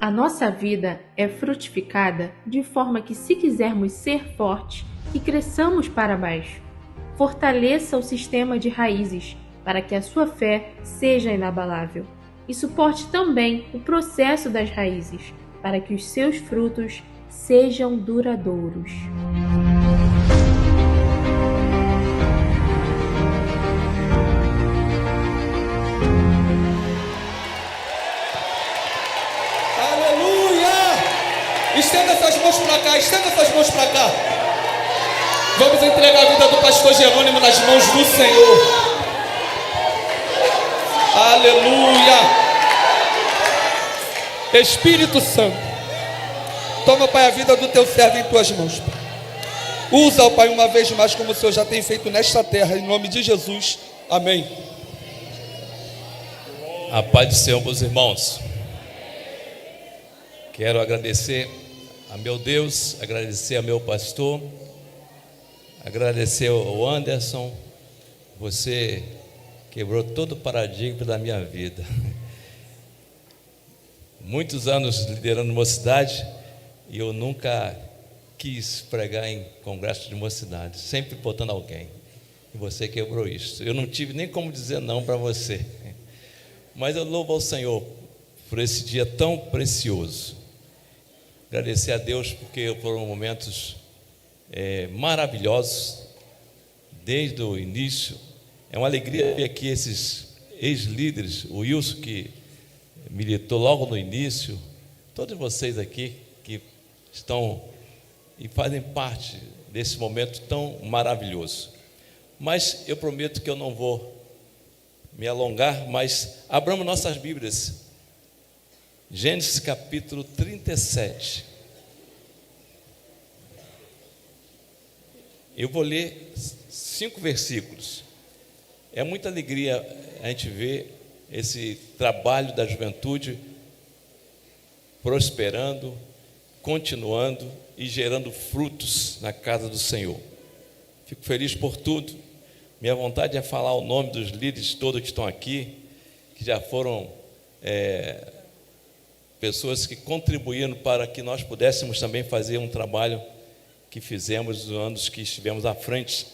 A nossa vida é frutificada de forma que, se quisermos ser fortes, que cresçamos para baixo. Fortaleça o sistema de raízes para que a sua fé seja inabalável e suporte também o processo das raízes para que os seus frutos sejam duradouros. Estenda suas mãos para cá, estenda suas mãos para cá. Vamos entregar a vida do pastor Jerônimo nas mãos do Senhor. Aleluia. Espírito Santo, toma, Pai, a vida do teu servo em tuas mãos. Usa, Pai, uma vez mais como o Senhor já tem feito nesta terra, em nome de Jesus. Amém. A paz do Senhor, meus irmãos. Quero agradecer a meu Deus, agradecer a meu pastor, agradecer ao Anderson. Você quebrou todo o paradigma da minha vida. Muitos anos liderando mocidade e eu nunca quis pregar em congresso de mocidade, sempre botando alguém. E você quebrou isso. Eu não tive nem como dizer não para você. Mas eu louvo ao Senhor por esse dia tão precioso. Agradecer a Deus porque foram momentos maravilhosos desde o início. É uma alegria ver aqui esses ex-líderes, o Wilson, que militou logo no início, todos vocês aqui que estão e fazem parte desse momento tão maravilhoso. Mas eu prometo que eu não vou me alongar, mas abramos nossas Bíblias. Gênesis capítulo 37. Eu vou ler 5 versículos. É muita alegria a gente ver esse trabalho da juventude prosperando, continuando e gerando frutos na casa do Senhor. Fico feliz por tudo. Minha vontade é falar o nome dos líderes todos que estão aqui, que já foram pessoas que contribuíram para que nós pudéssemos também fazer um trabalho que fizemos nos anos que estivemos à frente.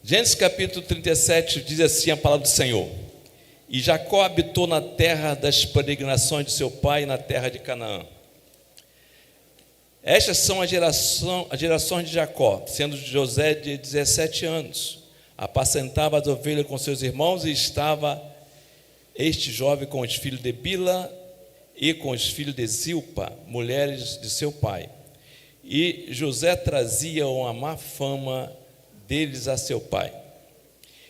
Gênesis capítulo 37 diz assim a palavra do Senhor: E Jacó habitou na terra das peregrinações de seu pai, na terra de Canaã. Estas são as gerações de Jacó, sendo José de 17 anos. Apacentava as ovelhas com seus irmãos e estava este jovem com os filhos de Bila e com os filhos de Zilpa, mulheres de seu pai. E José trazia uma má fama deles a seu pai.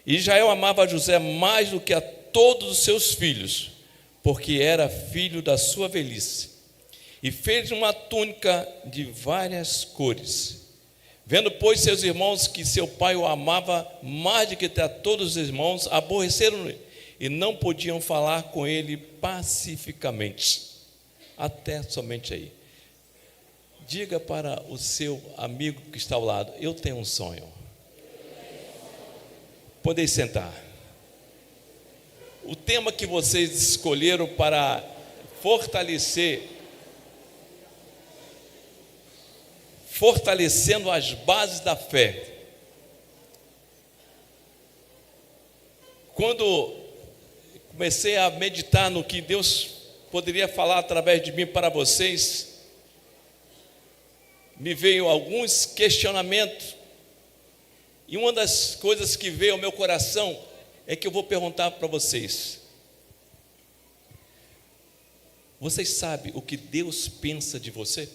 E Israel amava José mais do que a todos os seus filhos, porque era filho da sua velhice. E fez uma túnica de várias cores. Vendo, pois, seus irmãos que seu pai o amava mais do que a todos os irmãos, aborreceram-no e não podiam falar com ele pacificamente. Até somente aí. Diga para o seu amigo que está ao lado: eu tenho um sonho. Podem sentar. O tema que vocês escolheram para fortalecendo as bases da fé. Quando comecei a meditar no que Deus poderia falar através de mim para vocês, me veio alguns questionamentos. E uma das coisas que veio ao meu coração é que eu vou perguntar para vocês: vocês sabem o que Deus pensa de você?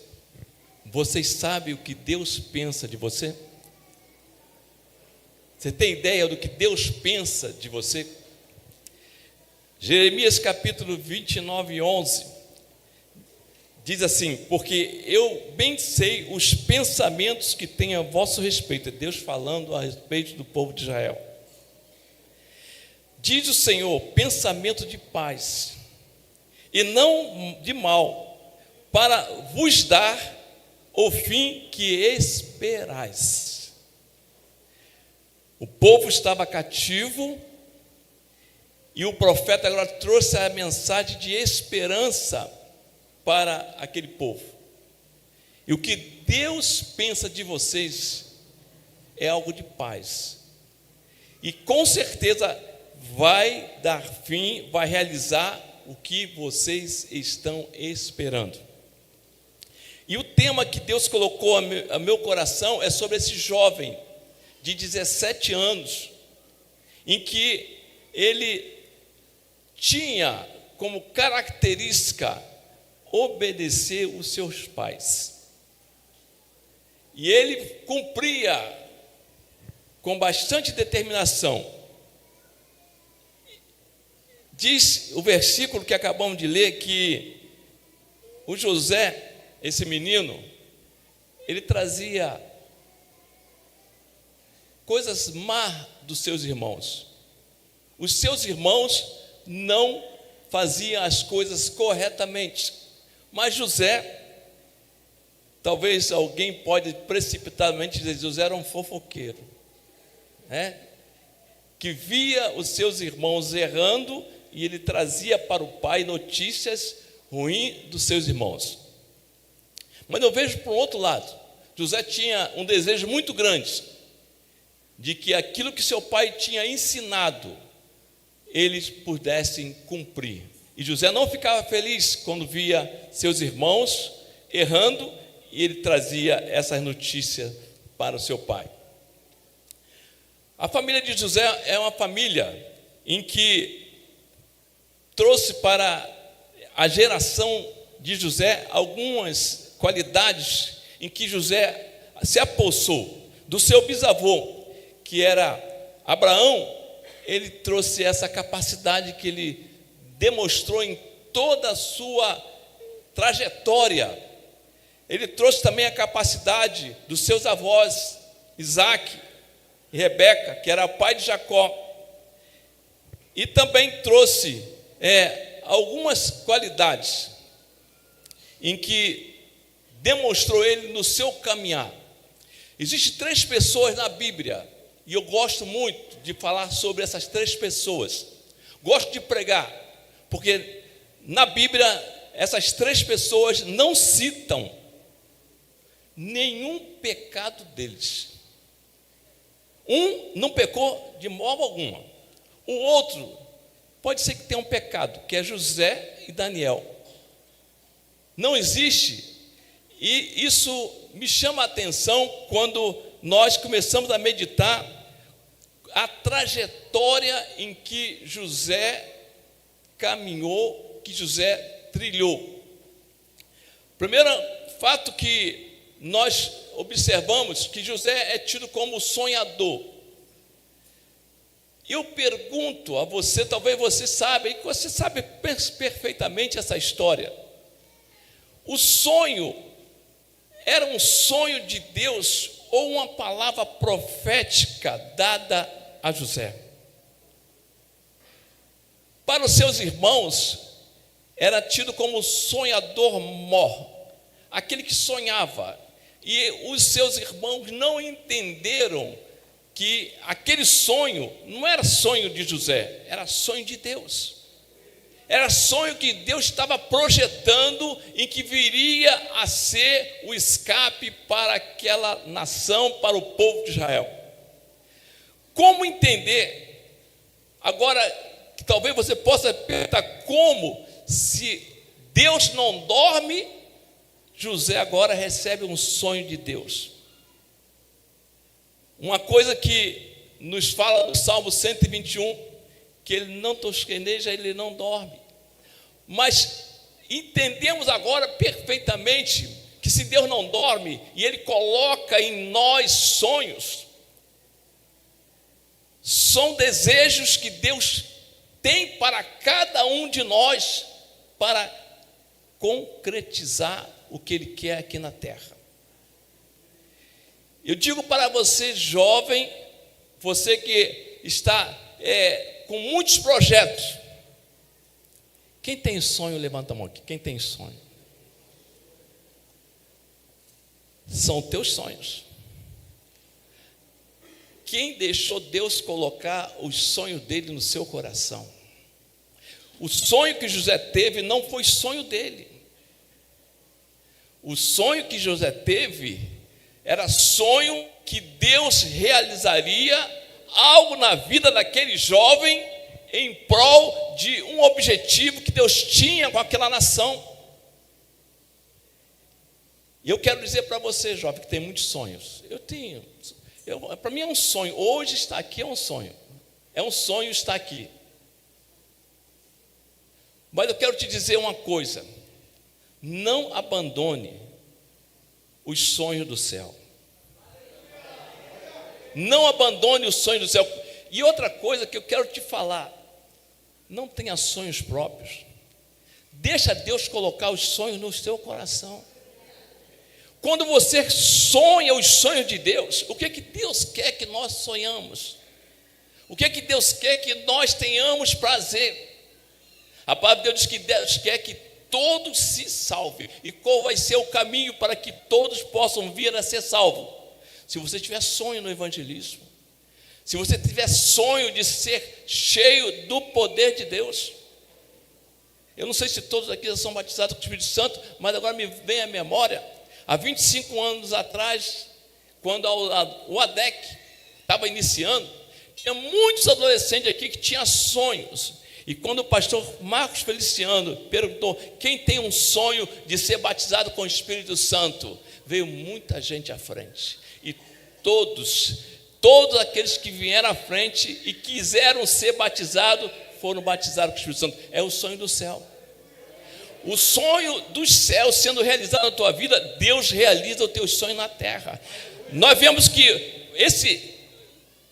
Vocês sabem o que Deus pensa de você? Você tem ideia do que Deus pensa de você? Jeremias capítulo 29, 11 diz assim: porque eu bem sei os pensamentos que tenho a vosso respeito. É Deus falando a respeito do povo de Israel. Diz o Senhor: pensamento de paz e não de mal, para vos dar o fim que esperais. O povo estava cativo E o profeta agora trouxe a mensagem de esperança para aquele povo. E o que Deus pensa de vocês é algo de paz. E com certeza vai dar fim, vai realizar o que vocês estão esperando. E o tema que Deus colocou ao meu coração é sobre esse jovem de 17 anos, em que ele tinha como característica obedecer os seus pais. E ele cumpria com bastante determinação. Diz o versículo que acabamos de ler que o José, esse menino, ele trazia coisas más dos seus irmãos. Os seus irmãos não faziam as coisas corretamente, mas José, talvez alguém pode precipitadamente dizer, José era um fofoqueiro, que via os seus irmãos errando e ele trazia para o pai notícias ruins dos seus irmãos. Mas eu vejo por outro lado, José tinha um desejo muito grande de que aquilo que seu pai tinha ensinado, eles pudessem cumprir. E José não ficava feliz quando via seus irmãos errando e ele trazia essas notícias para o seu pai. A família de José é uma família em que trouxe para a geração de José algumas qualidades em que José se apossou do seu bisavô, que era Abraão. Ele trouxe essa capacidade que ele demonstrou em toda a sua trajetória. Ele trouxe também a capacidade dos seus avós, Isaac e Rebeca, que era pai de Jacó. E também trouxe algumas qualidades em que demonstrou ele no seu caminhar. Existem 3 pessoas na Bíblia, e eu gosto muito de falar sobre essas 3 pessoas. Gosto de pregar, porque na Bíblia essas 3 pessoas não citam nenhum pecado deles. Um não pecou de modo algum. O outro pode ser que tenha um pecado, que é José e Daniel. Não existe, e isso me chama a atenção quando nós começamos a meditar a trajetória em que José caminhou, que José trilhou. Primeiro fato que nós observamos que José é tido como sonhador. Eu pergunto a você, talvez você saiba, e você sabe perfeitamente essa história. O sonho era um sonho de Deus ou uma palavra profética dada a José? Para os seus irmãos, era tido como sonhador mor, aquele que sonhava. E os seus irmãos não entenderam que aquele sonho não era sonho de José, era sonho de Deus. Era sonho que Deus estava projetando em que viria a ser o escape para aquela nação, para o povo de Israel. Como entender? Agora, que talvez você possa perguntar como, se Deus não dorme, José agora recebe um sonho de Deus. Uma coisa que nos fala no Salmo 121, que ele não tosqueneja, ele não dorme. Mas entendemos agora perfeitamente que se Deus não dorme e Ele coloca em nós sonhos, são desejos que Deus tem para cada um de nós para concretizar o que Ele quer aqui na terra. Eu digo para você, jovem, você que está com muitos projetos. Quem tem sonho, levanta a mão aqui. Quem tem sonho? São teus sonhos. Quem deixou Deus colocar os sonhos dele no seu coração? O sonho que José teve não foi sonho dele. O sonho que José teve era sonho que Deus realizaria algo na vida daquele jovem em prol de um objetivo que Deus tinha com aquela nação. E eu quero dizer para você, jovem, que tem muitos sonhos. Para mim é um sonho. Hoje estar aqui é um sonho. É um sonho estar aqui. Mas eu quero te dizer uma coisa. Não abandone os sonhos do céu. Não abandone os sonhos do céu. E outra coisa que eu quero te falar. Não tenha sonhos próprios. Deixa Deus colocar os sonhos no seu coração. Quando você sonha os sonhos de Deus, o que Deus quer que nós sonhamos? O que Deus quer que nós tenhamos prazer? A palavra de Deus diz que Deus quer que todos se salvem. E qual vai ser o caminho para que todos possam vir a ser salvos? Se você tiver sonho no evangelismo, se você tiver sonho de ser cheio do poder de Deus. Eu não sei se todos aqui já são batizados com o Espírito Santo, mas agora me vem à memória, há 25 anos atrás, quando o ADEC estava iniciando, tinha muitos adolescentes aqui que tinham sonhos. E quando o pastor Marcos Feliciano perguntou quem tem um sonho de ser batizado com o Espírito Santo, veio muita gente à frente. E todos aqueles que vieram à frente e quiseram ser batizados, foram batizados com o Espírito Santo. É o sonho do céu. O sonho dos céus sendo realizado na tua vida, Deus realiza o teu sonho na terra. Nós vemos que esse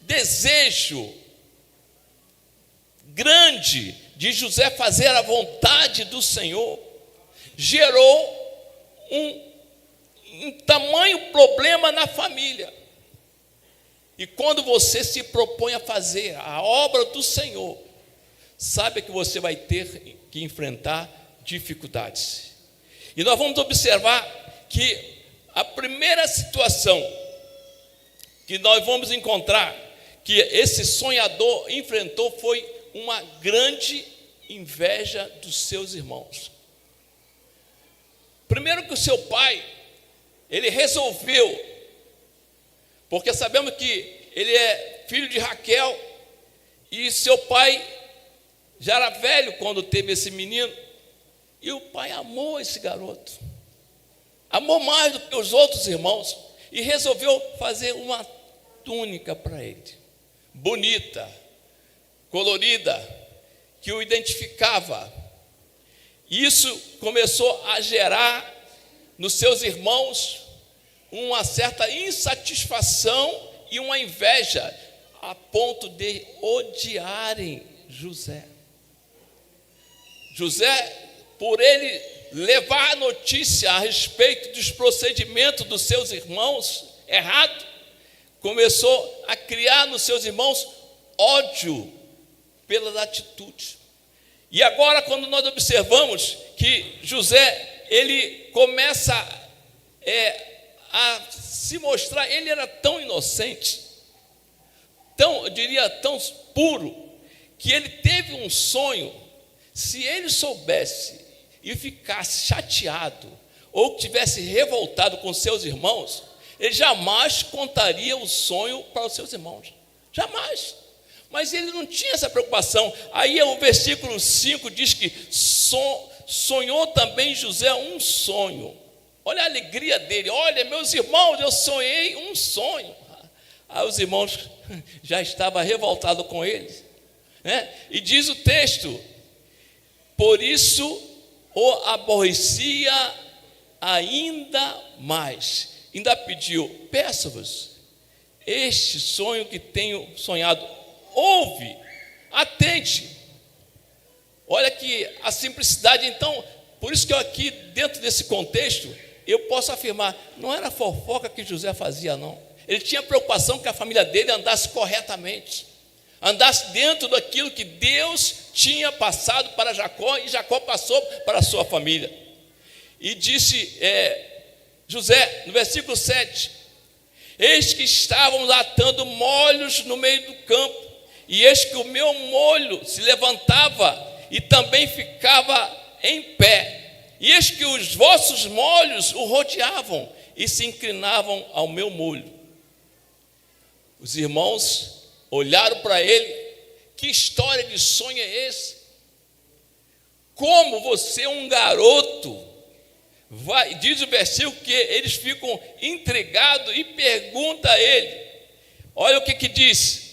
desejo grande de José fazer a vontade do Senhor gerou um tamanho problema na família. E quando você se propõe a fazer a obra do Senhor, sabe que você vai ter que enfrentar dificuldades. E nós vamos observar que a primeira situação que nós vamos encontrar que esse sonhador enfrentou foi uma grande inveja dos seus irmãos. Primeiro que o seu pai, ele resolveu, porque sabemos que ele é filho de Raquel, e seu pai já era velho quando teve esse menino, e o pai amou esse garoto, amou mais do que os outros irmãos, e resolveu fazer uma túnica para ele, bonita, colorida, que o identificava. Isso começou a gerar nos seus irmãos uma certa insatisfação e uma inveja, a ponto de odiarem José. José, por ele levar a notícia a respeito dos procedimentos dos seus irmãos errado, começou a criar nos seus irmãos ódio pelas atitudes. E agora, quando nós observamos que José, ele começa a se mostrar, ele era tão inocente, eu diria tão puro, que ele teve um sonho. Se ele soubesse e ficasse chateado, ou tivesse revoltado com seus irmãos, ele jamais contaria o sonho para os seus irmãos, jamais. Mas ele não tinha essa preocupação. Aí o versículo 5 diz que sonhou também José um sonho. Olha a alegria dele. Olha, meus irmãos, eu sonhei um sonho. Aí os irmãos já estavam revoltados com ele, né? E diz o texto: por isso o aborrecia ainda mais. Ainda pediu: peço-vos este sonho que tenho sonhado. Ouve, atente. Olha que a simplicidade. Então, por isso que eu aqui, dentro desse contexto, eu posso afirmar, não era fofoca que José fazia, não. Ele tinha preocupação que a família dele andasse corretamente, andasse dentro daquilo que Deus tinha passado para Jacó, e Jacó passou para a sua família. E disse José, no versículo 7, eis que estávamos atando molhos no meio do campo, e eis que o meu molho se levantava e também ficava em pé. E eis que os vossos molhos o rodeavam e se inclinavam ao meu molho. Os irmãos olharam para ele. Que história de sonho é esse? Como você, um garoto, vai, diz o versículo que eles ficam intrigados e perguntam a ele. Olha o que diz.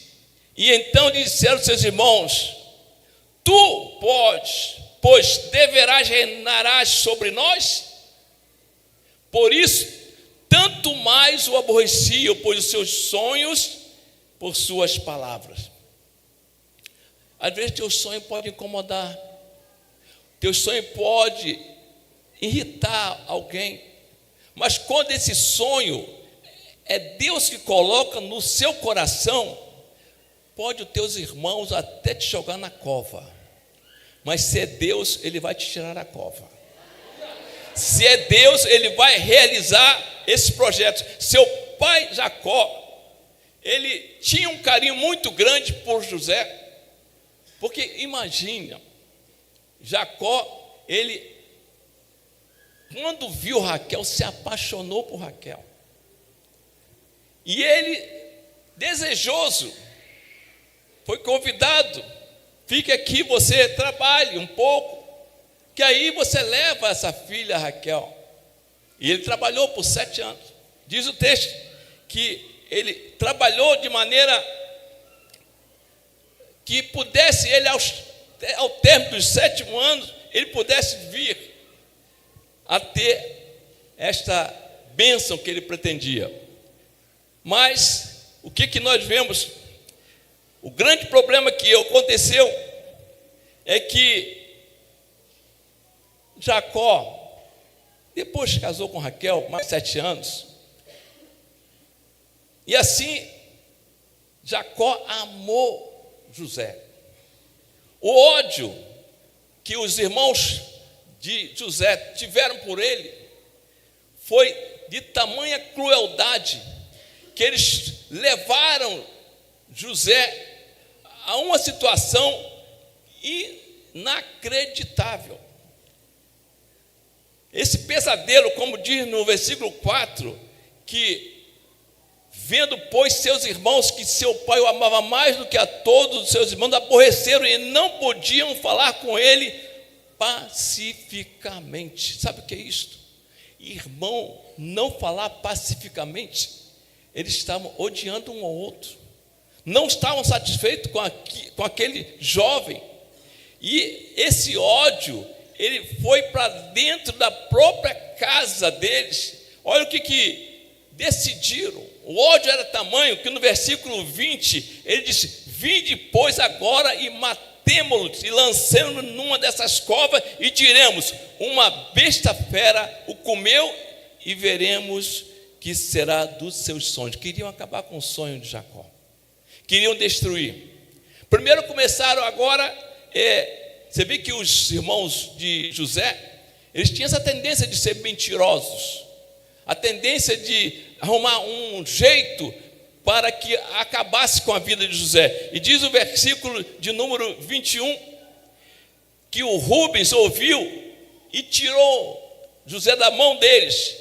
E então disseram seus irmãos: tu pois deverás reinar sobre nós? Por isso, tanto mais o aborrecia, pois os seus sonhos, por suas palavras. Às vezes teu sonho pode incomodar, teu sonho pode irritar alguém, mas quando esse sonho é Deus que coloca no seu coração, pode os teus irmãos até te jogar na cova, mas se é Deus, Ele vai te tirar da cova. Se é Deus, Ele vai realizar esse projeto. Seu pai Jacó, ele tinha um carinho muito grande por José, porque imagina, Jacó, ele, quando viu Raquel, se apaixonou por Raquel, e ele, desejoso, foi convidado: fique aqui, você trabalhe um pouco, que aí você leva essa filha Raquel. E ele trabalhou por 7 anos. Diz o texto que ele trabalhou de maneira que pudesse ele, ao término dos 7 anos, ele pudesse vir a ter esta bênção que ele pretendia. Mas o que nós vemos? O grande problema que aconteceu é que Jacó, depois que casou com Raquel, mais 7 anos, e assim Jacó amou José. O ódio que os irmãos de José tiveram por ele foi de tamanha crueldade que eles levaram José a uma situação inacreditável. Esse pesadelo, como diz no versículo 4, que vendo, pois, seus irmãos que seu pai o amava mais do que a todos os seus irmãos, aborreceram e não podiam falar com ele pacificamente. Sabe o que é isto? Irmão, não falar pacificamente. Eles estavam odiando um ao outro, não estavam satisfeitos com aquele jovem, e esse ódio, ele foi para dentro da própria casa deles. Olha o que decidiram. O ódio era tamanho que no versículo 20 ele disse: vinde, pois, agora e matemo-los e lancemo-los numa dessas covas e diremos: uma besta fera o comeu e veremos que será dos seus sonhos. Queriam acabar com o sonho de Jacó, queriam destruir. Primeiro começaram agora, você vê que os irmãos de José, eles tinham essa tendência de ser mentirosos, a tendência de arrumar um jeito para que acabasse com a vida de José. E diz o versículo de número 21, que o Rubens ouviu e tirou José da mão deles,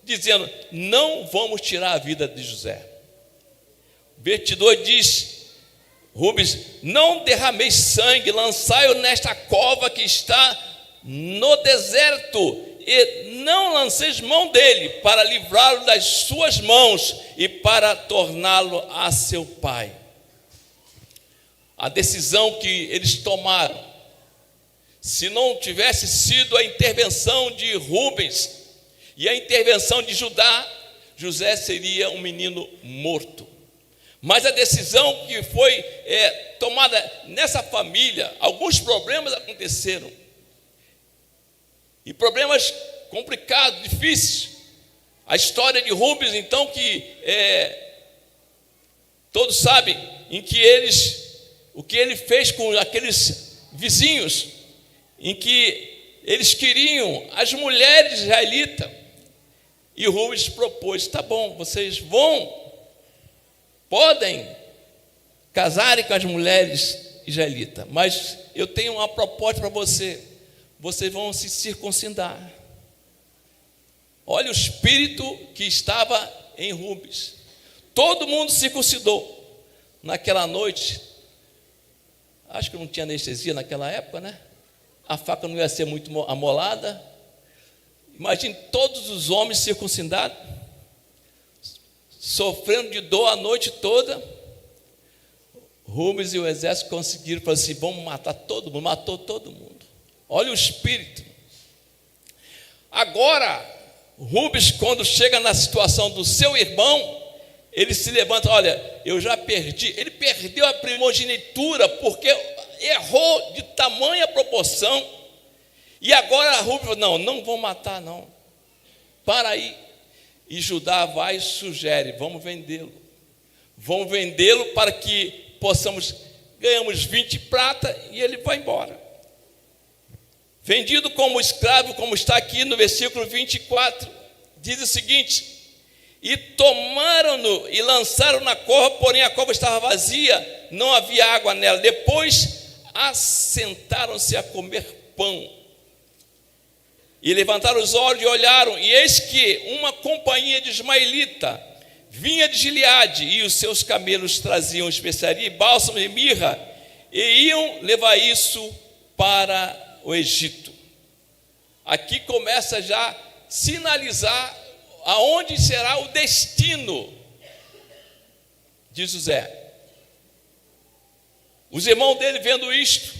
dizendo: não vamos tirar a vida de José. O 22 diz: Rubens, não derrameis sangue, lançai-o nesta cova que está no deserto, e não lanceis mão dele, para livrá-lo das suas mãos e para torná-lo a seu pai. A decisão que eles tomaram, se não tivesse sido a intervenção de Rubens e a intervenção de Judá, José seria um menino morto. Mas a decisão que foi tomada nessa família, alguns problemas aconteceram, e problemas complicados, difíceis. A história de Rubens, então, que todos sabem, em que o que ele fez com aqueles vizinhos, em que eles queriam as mulheres israelitas, e Rubens propôs: tá bom, vocês podem casarem com as mulheres israelita. Mas eu tenho uma proposta para você. Vocês vão se circuncidar. Olha o espírito que estava em Rubens. Todo mundo circuncidou. Naquela noite, acho que não tinha anestesia naquela época, né? A faca não ia ser muito amolada. Imagine todos os homens circuncidados, sofrendo de dor a noite toda. Rubens e o exército conseguiram, falaram assim, vamos matar todo mundo. Matou todo mundo. Olha o espírito. Agora, Rubens, quando chega na situação do seu irmão, ele se levanta, olha, eu já perdi. Ele perdeu a primogenitura porque errou de tamanha proporção. E agora Rubens falou, não vão matar não. Para aí. E Judá vai e sugere, vamos vendê-lo. Vamos vendê-lo para que ganhamos 20 prata e ele vai embora. Vendido como escravo, como está aqui no versículo 24, diz o seguinte, e tomaram-no e lançaram na cova, porém a cova estava vazia, não havia água nela. Depois assentaram-se a comer pão. E levantaram os olhos e olharam, e eis que uma companhia de ismaelita vinha de Gileade, e os seus camelos traziam especiaria e bálsamo e mirra, e iam levar isso para o Egito. Aqui começa já a sinalizar aonde será o destino de José. Os irmãos dele, vendo isto,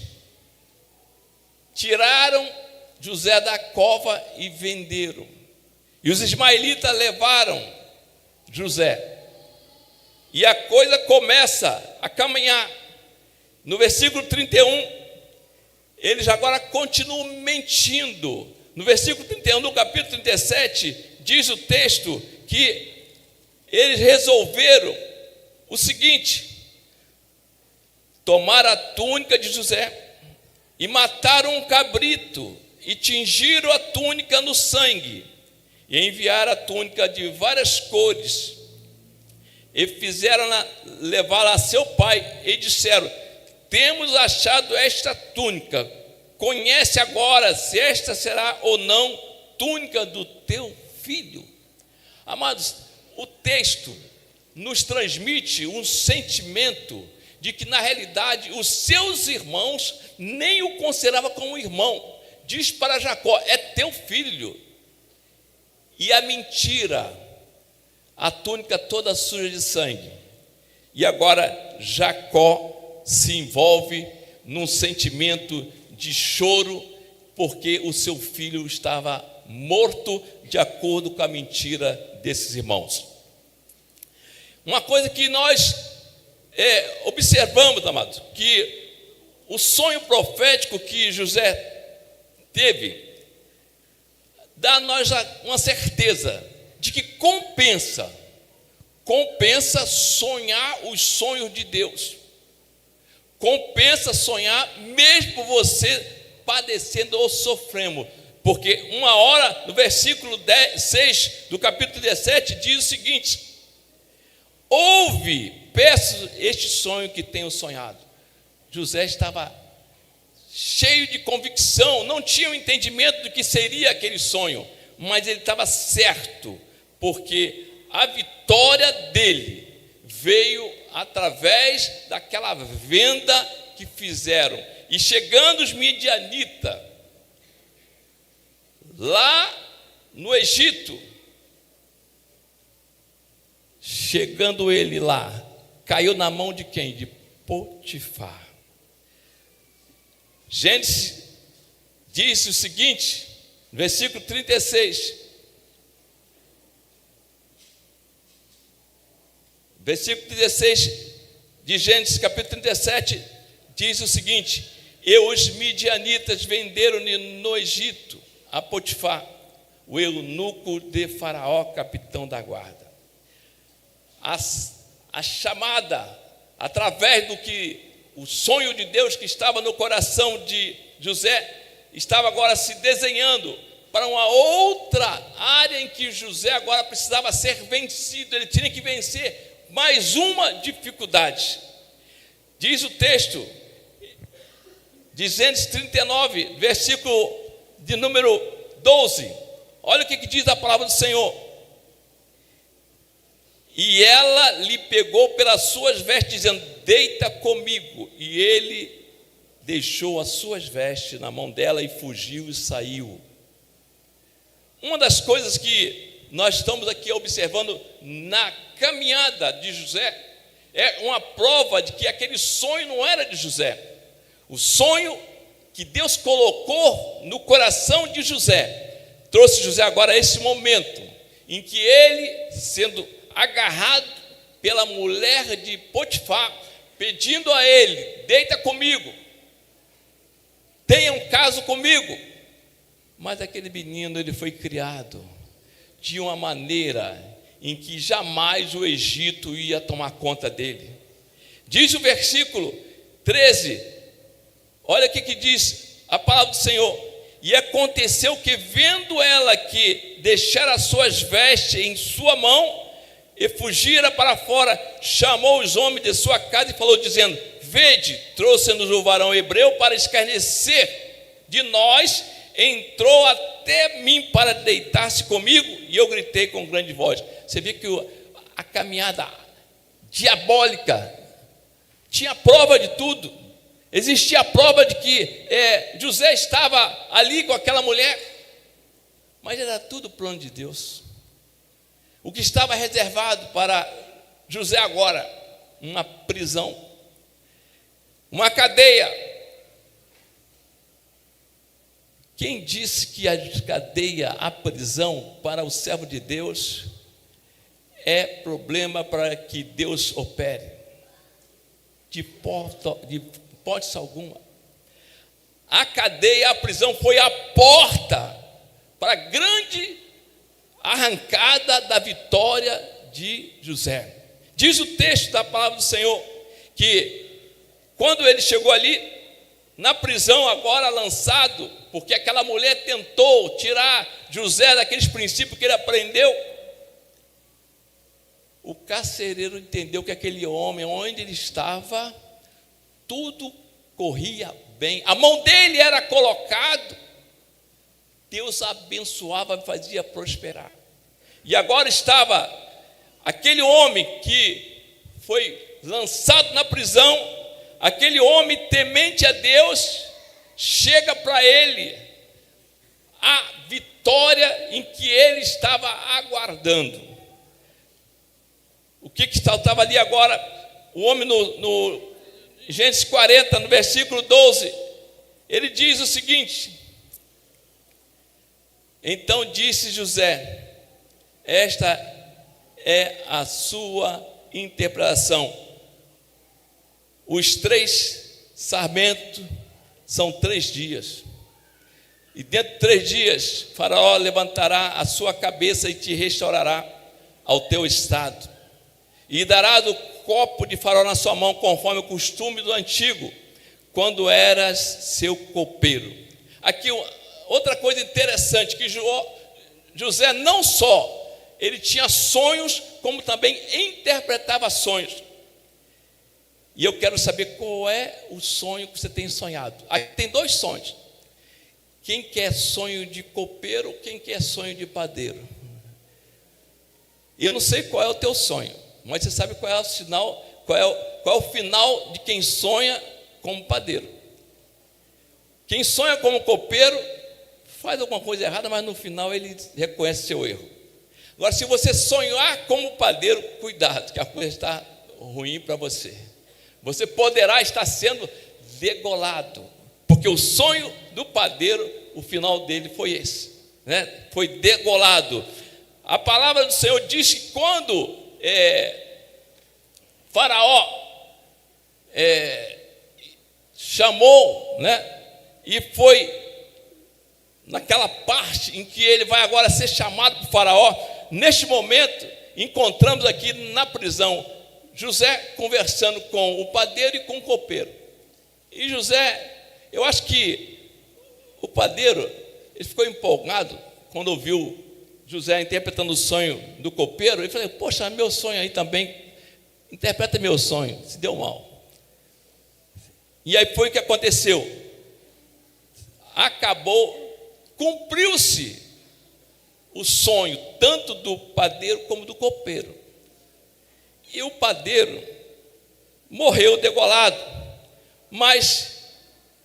tiraram José da cova e venderam. E os ismaelitas levaram José. E a coisa começa a caminhar. No versículo 31, eles agora continuam mentindo. No versículo 31, no capítulo 37, diz o texto que eles resolveram o seguinte: tomaram a túnica de José e mataram um cabrito e tingiram a túnica no sangue e enviaram a túnica de várias cores e fizeram-na levá-la a seu pai e disseram: temos achado esta túnica, conhece agora se esta será ou não túnica do teu filho. Amados, o texto nos transmite um sentimento de que na realidade os seus irmãos nem o consideravam como irmão. Diz para Jacó, é teu filho. E a mentira, a túnica toda suja de sangue. E agora Jacó se envolve num sentimento de choro, porque o seu filho estava morto de acordo com a mentira desses irmãos. Uma coisa que nós observamos, amados, que o sonho profético que José teve, dá a nós uma certeza de que compensa sonhar os sonhos de Deus, compensa sonhar mesmo você padecendo ou sofrendo, porque uma hora, no versículo 6 do capítulo 17, diz o seguinte: ouve, peço este sonho que tenho sonhado. José estava cheio de convicção, não tinha o entendimento do que seria aquele sonho, mas ele estava certo, porque a vitória dele veio através daquela venda que fizeram. E chegando os midianitas lá no Egito, chegando ele lá, caiu na mão de quem? De Potifar. Gênesis diz o seguinte, versículo 36. Versículo 16 de Gênesis, capítulo 37, diz o seguinte: e os midianitas venderam-lhe no Egito a Potifar, o eunuco de Faraó, capitão da guarda. A chamada, através do que o sonho de Deus que estava no coração de José, estava agora se desenhando para uma outra área em que José agora precisava ser vencido. Ele tinha que vencer mais uma dificuldade. Diz o texto: de Gênesis 39, versículo de número 12. Olha o que diz a palavra do Senhor. E ela lhe pegou pelas suas vestes, dizendo: deita comigo. E ele deixou as suas vestes na mão dela e fugiu e saiu. Uma das coisas que nós estamos aqui observando na caminhada de José é uma prova de que aquele sonho não era de José. O sonho que Deus colocou no coração de José trouxe José agora a esse momento em que ele, sendo agarrado pela mulher de Potifar, pedindo a ele: deita comigo, tenha um caso comigo. Mas aquele menino, ele foi criado de uma maneira em que jamais o Egito ia tomar conta dele. Diz o versículo 13, olha o que diz a palavra do Senhor. E aconteceu que, vendo ela que deixara as suas vestes em sua mão e fugira para fora, chamou os homens de sua casa e falou, dizendo: vede, trouxe-nos o varão hebreu para escarnecer de nós, entrou até mim para deitar-se comigo, e eu gritei com grande voz. Você vê que a caminhada diabólica tinha prova de tudo. Existia a prova de que José estava ali com aquela mulher, mas era tudo plano de Deus. O que estava reservado para José agora? Uma prisão, uma cadeia. Quem disse que a cadeia, a prisão para o servo de Deus é problema para que Deus opere? De hipótese alguma. A cadeia, a prisão foi a porta para a grande arrancada da vitória de José. Diz o texto da palavra do Senhor que quando ele chegou ali na prisão, agora lançado, porque aquela mulher tentou tirar José daqueles princípios que ele aprendeu, o carcereiro entendeu que aquele homem, onde ele estava, tudo corria bem, a mão dele era colocado, Deus abençoava e fazia prosperar. E agora estava aquele homem que foi lançado na prisão, aquele homem temente a Deus, chega para ele a vitória em que ele estava aguardando. O que estava ali agora? O homem no Gênesis 40, no versículo 12, ele diz o seguinte: então disse José, esta é a sua interpretação. Os 3 sarmentos são 3 dias. E dentro de 3 dias, Faraó levantará a sua cabeça e te restaurará ao teu estado. E dará do copo de Faraó na sua mão, conforme o costume do antigo, quando eras seu copeiro. Aqui outra coisa interessante, que José não só ele tinha sonhos, como também interpretava sonhos. E eu quero saber qual é o sonho que você tem sonhado. Aqui tem 2 sonhos. Quem quer sonho de copeiro, quem quer sonho de padeiro? Eu não sei qual é o teu sonho, mas você sabe qual é o sinal, qual é o final de quem sonha como padeiro. Quem sonha como copeiro faz alguma coisa errada, mas no final ele reconhece seu erro. Agora, se você sonhar como padeiro, cuidado, que a coisa está ruim para você. Você poderá estar sendo degolado, porque o sonho do padeiro, o final dele foi esse, né? Foi degolado. A palavra do Senhor diz que quando Faraó chamou, né? E foi naquela parte em que ele vai agora ser chamado por Faraó. Neste momento, encontramos aqui na prisão José conversando com o padeiro e com o copeiro. E José, eu acho que o padeiro, ele ficou empolgado quando ouviu José interpretando o sonho do copeiro. Ele falou: poxa, meu sonho aí também, interpreta meu sonho. Se deu mal. E aí foi o que aconteceu. cumpriu-se o sonho, tanto do padeiro como do copeiro. E o padeiro morreu degolado, mas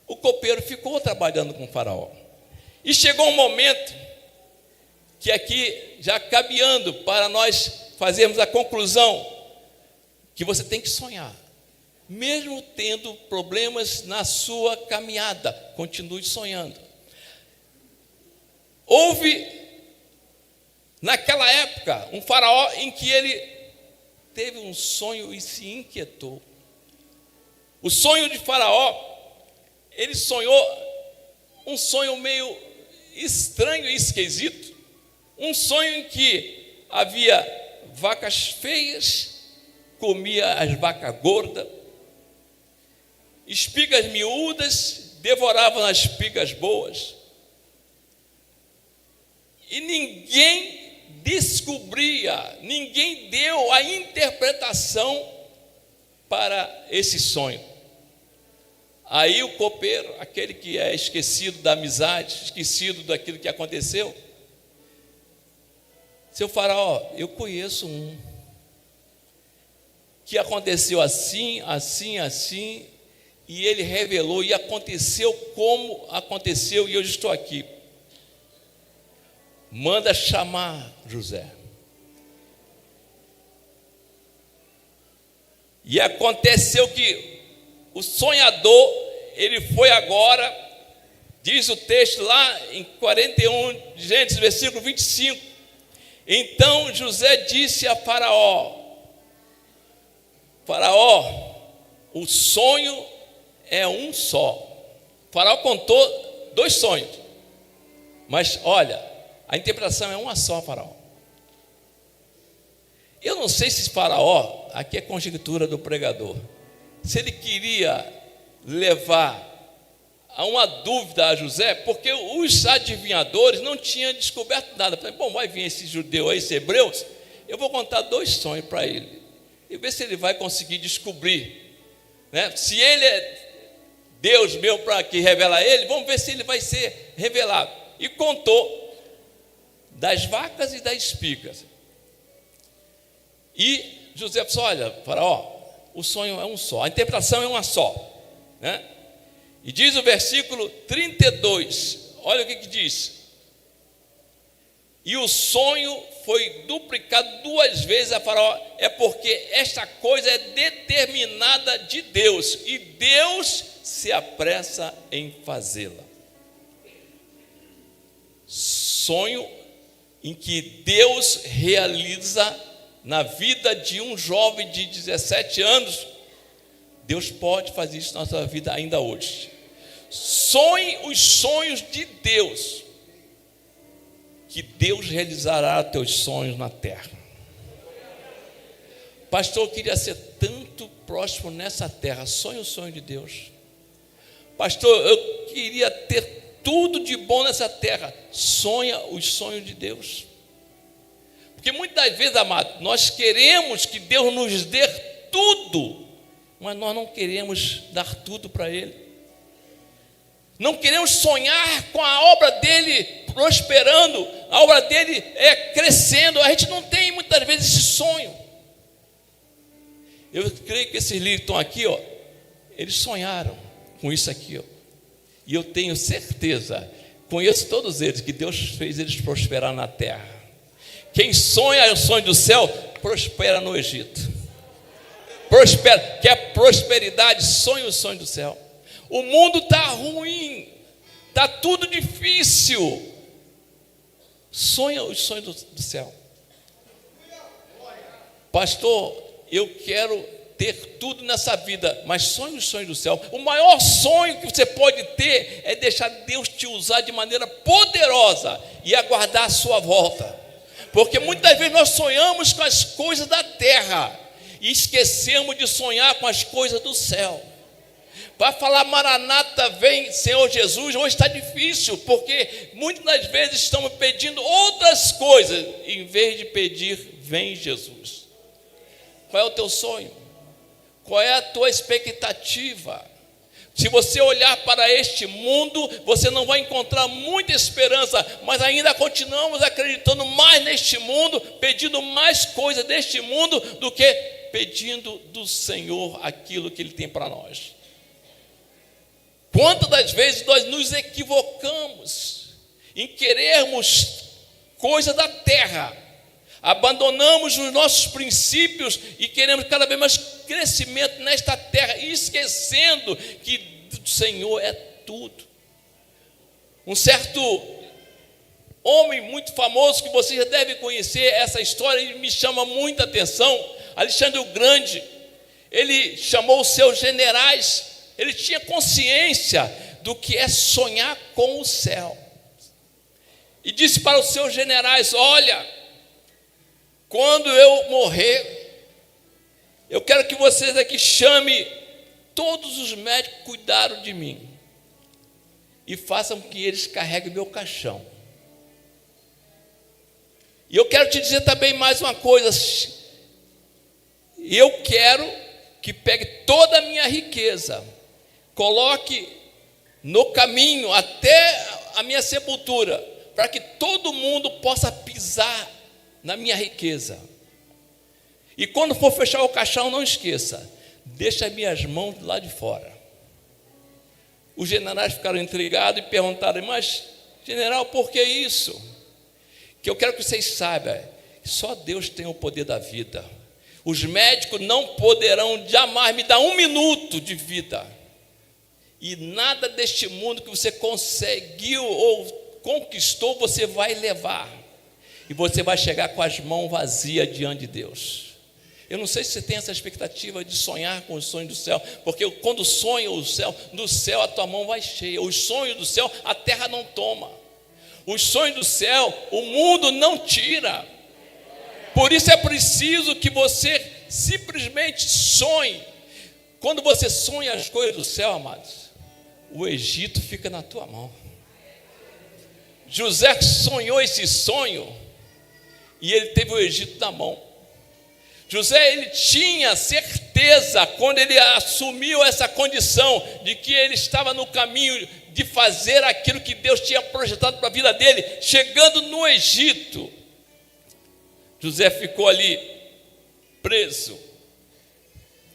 o copeiro ficou trabalhando com o faraó. E chegou um momento que aqui, já caminhando para nós fazermos a conclusão, que você tem que sonhar. Mesmo tendo problemas na sua caminhada, continue sonhando. Houve, naquela época, um faraó em que ele teve um sonho e se inquietou. O sonho de Faraó, ele sonhou um sonho meio estranho e esquisito. Um sonho em que havia vacas feias, comia as vacas gordas, espigas miúdas devoravam as espigas boas. E ninguém descobria, ninguém deu a interpretação para esse sonho. Aí o copeiro, aquele que é esquecido da amizade, esquecido daquilo que aconteceu, seu faraó, eu conheço um que aconteceu assim, assim, assim, e ele revelou, e aconteceu como aconteceu, e eu estou aqui. Manda chamar José. E aconteceu que o sonhador, ele foi agora, diz o texto lá em 41, Gênesis, versículo 25. Então José disse a Faraó: Faraó, o sonho é um só. O faraó contou 2 sonhos, mas olha, a interpretação é uma só, Faraó. Eu não sei se esse Faraó, aqui é conjectura do pregador, se ele queria levar a uma dúvida a José, porque os adivinhadores não tinham descoberto nada. Falei, bom, vai vir esse judeu aí, esse hebreus, eu vou contar 2 sonhos para ele, e ver se ele vai conseguir descobrir, né? Se ele é Deus meu para que revela ele, vamos ver se ele vai ser revelado. E contou das vacas e das espigas. E José disse: olha, Faraó, o sonho é um só, a interpretação é uma só, né? E diz o versículo 32, olha o que diz: e o sonho foi duplicado 2 vezes a Faraó, é porque esta coisa é determinada de Deus, e Deus se apressa em fazê-la. Sonho em que Deus realiza na vida de um jovem de 17 anos. Deus pode fazer isso na nossa vida ainda hoje. Sonhe os sonhos de Deus, que Deus realizará teus sonhos na terra. Pastor, eu queria ser tanto próximo nessa terra. Sonhe o sonho de Deus. Pastor, eu queria ter tudo de bom nessa terra. Sonha os sonhos de Deus. Porque muitas vezes, amado, nós queremos que Deus nos dê tudo, mas nós não queremos dar tudo para Ele. Não queremos sonhar com a obra dEle prosperando, a obra dEle crescendo. A gente não tem muitas vezes esse sonho. Eu creio que esses líderes estão aqui, ó, eles sonharam com isso aqui, ó. E eu tenho certeza, conheço todos eles, que Deus fez eles prosperar na terra. Quem sonha o sonho do céu, prospera no Egito. Prospera, quer prosperidade, sonha o sonho do céu. O mundo está ruim, está tudo difícil. Sonha os sonhos do céu. Pastor, eu quero ter tudo nessa vida, mas sonhe os sonhos do céu. O maior sonho que você pode ter é deixar Deus te usar de maneira poderosa e aguardar a sua volta. Porque muitas vezes nós sonhamos com as coisas da terra e esquecemos de sonhar com as coisas do céu. Para falar Maranata, vem Senhor Jesus, hoje está difícil, porque muitas das vezes estamos pedindo outras coisas, em vez de pedir, vem Jesus. Qual é o teu sonho? Qual é a tua expectativa? Se você olhar para este mundo, você não vai encontrar muita esperança, mas ainda continuamos acreditando mais neste mundo, pedindo mais coisas deste mundo do que pedindo do Senhor aquilo que Ele tem para nós. Quantas das vezes nós nos equivocamos em querermos coisa da terra, abandonamos os nossos princípios e queremos cada vez mais crescimento nesta terra, esquecendo que o Senhor é tudo. Um certo homem muito famoso, que você já deve conhecer essa história, e me chama muita atenção, Alexandre o Grande. Ele chamou os seus generais, ele tinha consciência do que é sonhar com o céu, e disse para os seus generais: olha, quando eu morrer, eu quero que vocês aqui chamem todos os médicos que cuidaram de mim e façam com que eles carreguem o meu caixão. E eu quero te dizer também mais uma coisa: eu quero que pegue toda a minha riqueza, coloque no caminho até a minha sepultura, para que todo mundo possa pisar na minha riqueza. E quando for fechar o caixão, não esqueça, deixa minhas mãos lá de fora. Os generais ficaram intrigados e perguntaram: mas general, por que isso? Que eu quero que vocês saibam, só Deus tem o poder da vida. Os médicos não poderão jamais me dar 1 minuto de vida, e nada deste mundo que você conseguiu ou conquistou você vai levar, e você vai chegar com as mãos vazias diante de Deus. Eu não sei se você tem essa expectativa de sonhar com os sonhos do céu, porque quando sonha o céu, no céu a tua mão vai cheia. Os sonhos do céu a terra não toma, os sonhos do céu o mundo não tira. Por isso é preciso que você simplesmente sonhe. Quando você sonha as coisas do céu, amados, o Egito fica na tua mão. José sonhou esse sonho e ele teve o Egito na mão. José, ele tinha certeza, quando ele assumiu essa condição de que ele estava no caminho de fazer aquilo que Deus tinha projetado para a vida dele, chegando no Egito, José ficou ali preso,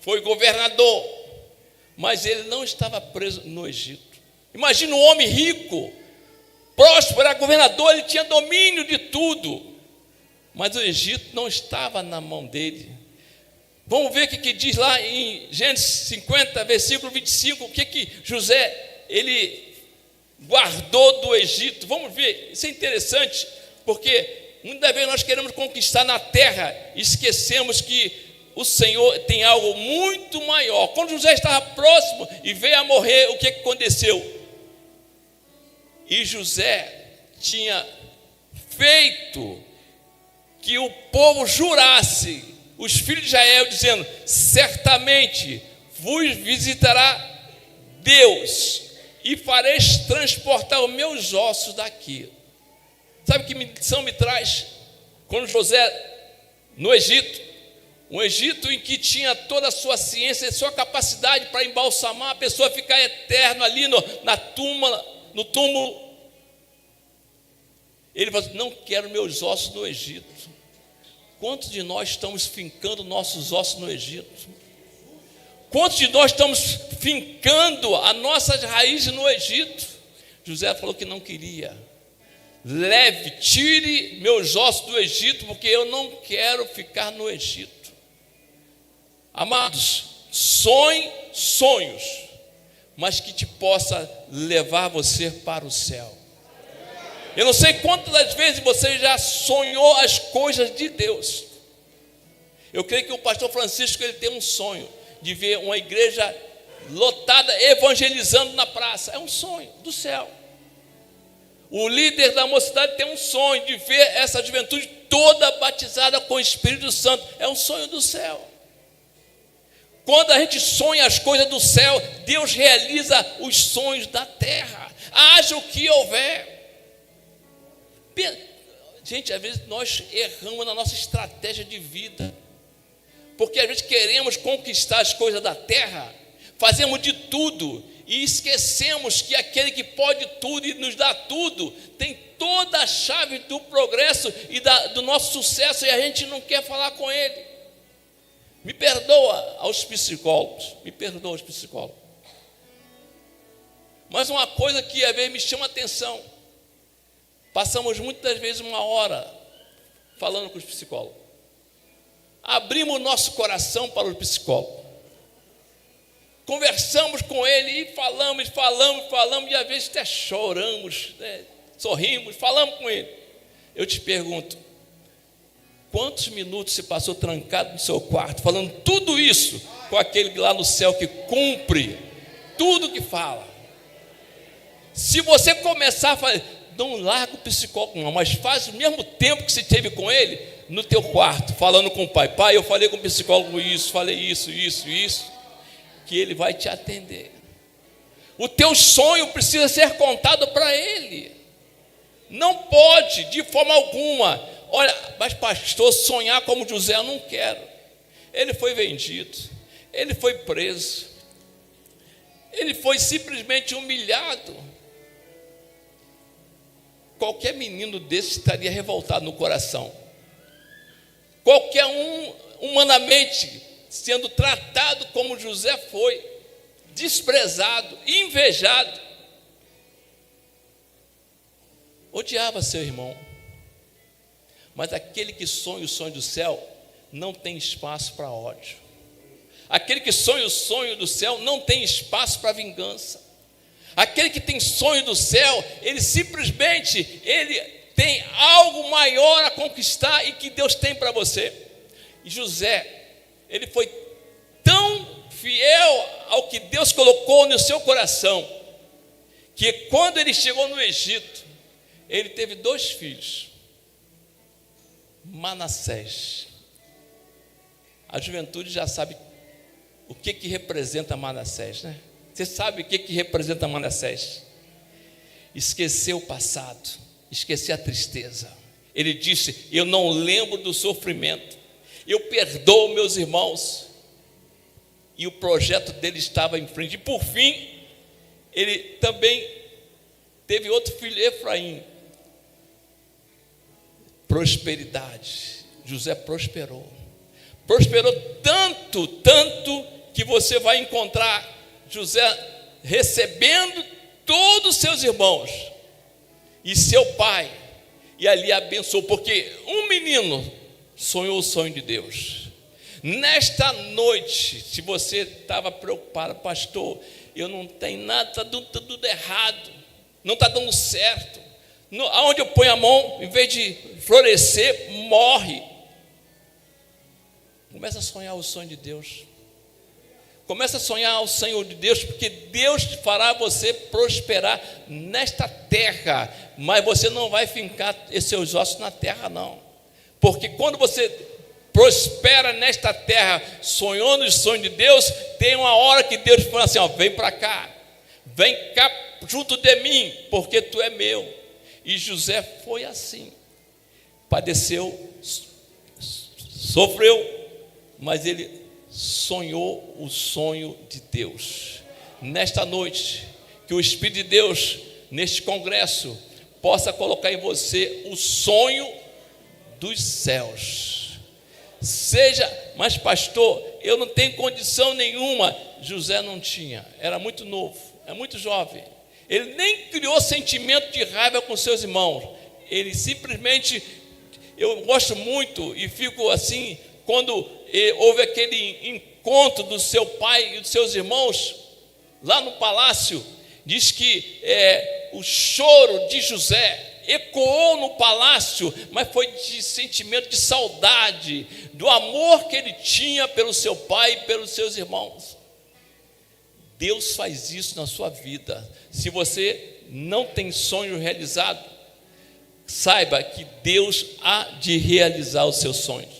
foi governador, mas ele não estava preso no Egito. Imagina um homem rico, próspero, era governador, ele tinha domínio de tudo, mas o Egito não estava na mão dele. Vamos ver o que diz lá em Gênesis 50, versículo 25, o que José, ele guardou do Egito. Vamos ver, isso é interessante, porque muitas vezes nós queremos conquistar na terra e esquecemos que o Senhor tem algo muito maior. Quando José estava próximo e veio a morrer, o que aconteceu? E José tinha feito que o povo jurasse, os filhos de Israel, dizendo: certamente vos visitará Deus e fareis transportar os meus ossos daqui. Sabe que missão me traz? Quando José, no Egito, um Egito em que tinha toda a sua ciência e sua capacidade para embalsamar a pessoa, ficar eterno ali no túmulo, ele falou: não quero meus ossos no Egito. Quantos de nós estamos fincando nossos ossos no Egito? Quantos de nós estamos fincando as nossas raízes no Egito? José falou que não queria. Leve, tire meus ossos do Egito, porque eu não quero ficar no Egito. Amados, sonhe sonhos, mas que te possa levar você para o céu. Eu não sei quantas das vezes você já sonhou as coisas de Deus. Eu creio que o pastor Francisco, ele tem um sonho de ver uma igreja lotada, evangelizando na praça. É um sonho do céu. O líder da mocidade tem um sonho de ver essa juventude toda batizada com o Espírito Santo. É um sonho do céu. Quando a gente sonha as coisas do céu, Deus realiza os sonhos da terra. Haja o que houver. Gente, às vezes nós erramos na nossa estratégia de vida, porque às vezes queremos conquistar as coisas da terra, fazemos de tudo e esquecemos que aquele que pode tudo e nos dá tudo, tem toda a chave do progresso e do nosso sucesso, e a gente não quer falar com ele. Me perdoa aos psicólogos, Mas uma coisa que às vezes me chama a atenção, passamos muitas vezes 1 hora falando com os psicólogos. Abrimos o nosso coração para o psicólogo. Conversamos com ele e falamos, e às vezes até choramos, né? Sorrimos, falamos com ele. Eu te pergunto, quantos minutos você passou trancado no seu quarto, falando tudo isso com aquele lá no céu que cumpre tudo que fala? Se você começar a fazer, não larga o psicólogo não, mas faz o mesmo tempo que você teve com ele no teu quarto, falando com o pai. Pai, eu falei com o psicólogo isso, falei isso, que ele vai te atender. O teu sonho precisa ser contado para ele. Não pode, de forma alguma. Olha, mas pastor, sonhar como José eu não quero. Ele foi vendido, ele foi preso, ele foi simplesmente humilhado. Qualquer menino desse estaria revoltado no coração. Qualquer um, humanamente, sendo tratado como José foi, desprezado, invejado, odiava seu irmão. Mas aquele que sonha o sonho do céu não tem espaço para ódio. Aquele que sonha o sonho do céu não tem espaço para vingança. Aquele que tem sonho do céu, ele simplesmente tem algo maior a conquistar e que Deus tem para você. E José, ele foi tão fiel ao que Deus colocou no seu coração, que quando ele chegou no Egito, ele teve 2 filhos, Manassés. A juventude já sabe o que representa Manassés, né? Você sabe o que representa Manassés? Esquecer o passado, esquecer a tristeza. Ele disse, eu não lembro do sofrimento, eu perdoo meus irmãos. E o projeto dele estava em frente. E por fim, ele também teve outro filho, Efraim. Prosperidade. José prosperou tanto que você vai encontrar José recebendo todos os seus irmãos e seu pai, e ali abençoou, porque um menino sonhou o sonho de Deus. Nesta noite, se você estava preocupado, pastor, eu não tenho nada, está tudo errado, não está dando certo, aonde eu ponho a mão, em vez de florescer, morre. Começa a sonhar o sonho de Deus. Começa a sonhar o sonho de Deus, porque Deus fará você prosperar nesta terra, mas você não vai fincar seus ossos na terra, não. Porque quando você prospera nesta terra, sonhando o sonho de Deus, tem uma hora que Deus fala assim, ó, vem para cá, vem cá junto de mim, porque tu é meu. E José foi assim, padeceu, sofreu, mas ele sonhou o sonho de Deus. Nesta noite, que o Espírito de Deus, neste congresso, possa colocar em você o sonho dos céus. Mas pastor, eu não tenho condição nenhuma. José não tinha, era muito novo, é muito jovem. Ele nem criou sentimento de raiva com seus irmãos. Ele simplesmente, eu gosto muito e fico assim, quando houve aquele encontro do seu pai e dos seus irmãos, lá no palácio, diz que o choro de José ecoou no palácio, mas foi de sentimento de saudade, do amor que ele tinha pelo seu pai e pelos seus irmãos. Deus faz isso na sua vida. Se você não tem sonho realizado, saiba que Deus há de realizar os seus sonhos.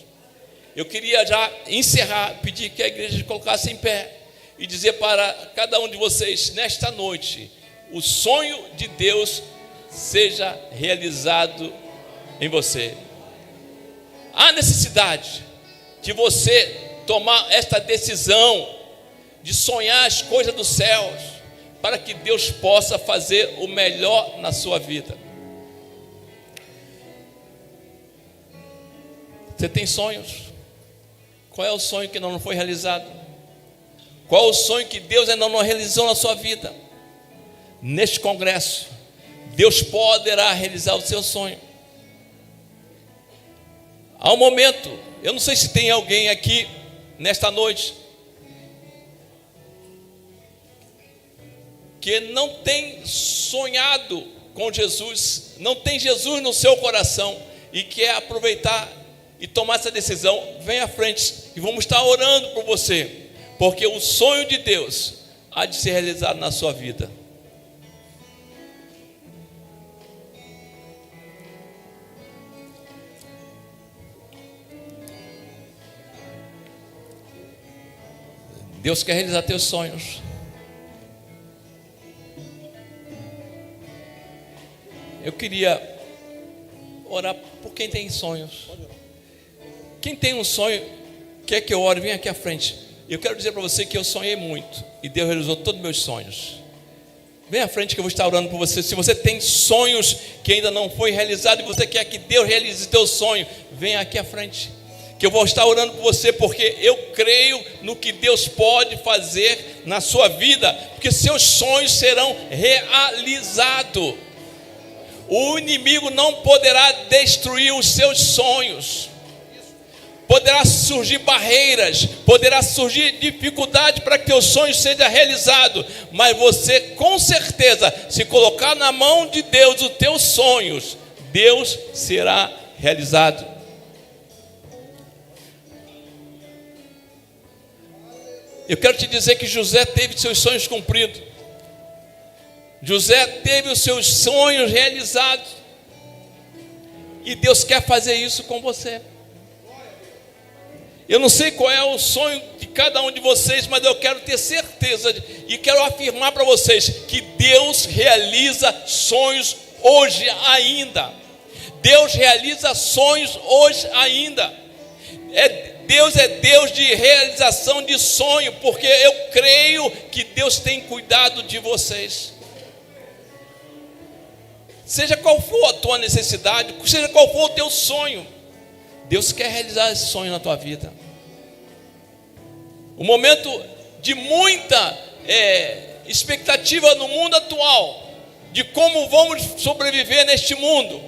Eu queria já encerrar, pedir que a igreja colocasse em pé e dizer para cada um de vocês, nesta noite, o sonho de Deus seja realizado em você. Há necessidade de você tomar esta decisão de sonhar as coisas dos céus, para que Deus possa fazer o melhor na sua vida. Você tem sonhos? Qual é o sonho que ainda não foi realizado? Qual é o sonho que Deus ainda não realizou na sua vida? Neste congresso, Deus poderá realizar o seu sonho. Há um momento, eu não sei se tem alguém aqui nesta noite que não tem sonhado com Jesus, não tem Jesus no seu coração e quer aproveitar e tomar essa decisão. Vem à frente e vamos estar orando por você, porque o sonho de Deus há de ser realizado na sua vida. Deus quer realizar teus sonhos. Eu queria orar por quem tem sonhos. Quem tem um sonho, quer que eu ore, vem aqui à frente. Eu quero dizer para você que eu sonhei muito e Deus realizou todos os meus sonhos. Vem à frente que eu vou estar orando por você. Se você tem sonhos que ainda não foi realizado e você quer que Deus realize teu sonho, vem aqui à frente, que eu vou estar orando por você, porque eu creio no que Deus pode fazer na sua vida, porque seus sonhos serão realizados. O inimigo não poderá destruir os seus sonhos. Poderá surgir barreiras, poderá surgir dificuldade para que teu sonho seja realizado, mas você com certeza, se colocar na mão de Deus os teus sonhos, Deus será realizado. Eu quero te dizer que José teve seus sonhos cumpridos. José teve os seus sonhos realizados. E Deus quer fazer isso com você. Eu não sei qual é o sonho de cada um de vocês, mas eu quero ter certeza e quero afirmar para vocês que Deus realiza sonhos hoje ainda. Deus realiza sonhos hoje ainda. Deus é Deus de realização de sonho, porque eu creio que Deus tem cuidado de vocês. Seja qual for a tua necessidade, seja qual for o teu sonho, Deus quer realizar esse sonho na tua vida. Um momento de muita expectativa no mundo atual, de como vamos sobreviver neste mundo.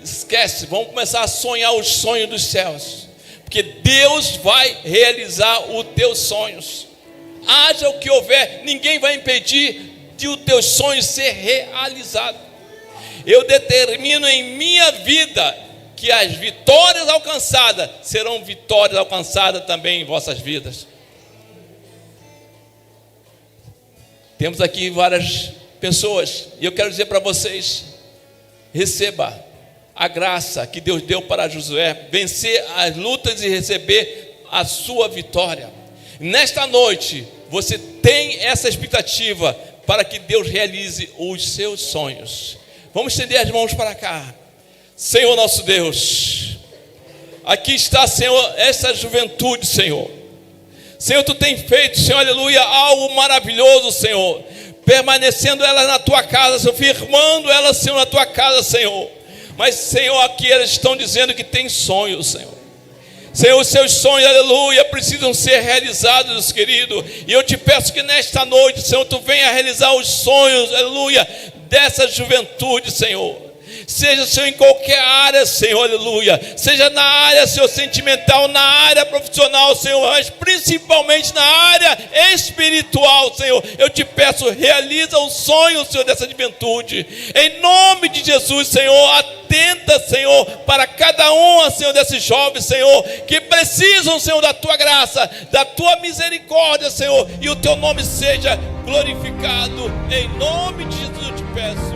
Esquece, vamos começar a sonhar os sonhos dos céus, porque Deus vai realizar os teus sonhos. Haja o que houver, ninguém vai impedir de os teus sonhos ser realizados. Eu determino em minha vida que as vitórias alcançadas serão vitórias alcançadas também em vossas vidas. Temos aqui várias pessoas e eu quero dizer para vocês: receba a graça que Deus deu para Josué vencer as lutas e receber a sua vitória. Nesta noite você tem essa expectativa para que Deus realize os seus sonhos. Vamos estender as mãos para cá. Senhor nosso Deus, aqui está, Senhor, essa juventude, Senhor. Senhor, Tu tem feito, Senhor, aleluia, algo maravilhoso, Senhor, permanecendo elas na Tua casa, Senhor, firmando elas, Senhor, na Tua casa, Senhor. Mas, Senhor, aqui eles estão dizendo que tem sonhos, Senhor. Senhor, os seus sonhos, aleluia, precisam ser realizados, querido. E eu te peço que nesta noite, Senhor, Tu venha realizar os sonhos, aleluia, dessa juventude, Senhor. Seja, Senhor, em qualquer área, Senhor, aleluia. Seja na área, Senhor, sentimental, na área profissional, Senhor, mas principalmente na área espiritual, Senhor. Eu te peço, realiza o sonho, Senhor, dessa juventude. Em nome de Jesus, Senhor, atenta, Senhor, para cada um, Senhor, desses jovens, Senhor, que precisam, Senhor, da Tua graça, da Tua misericórdia, Senhor, e o Teu nome seja glorificado. Em nome de Jesus eu te peço.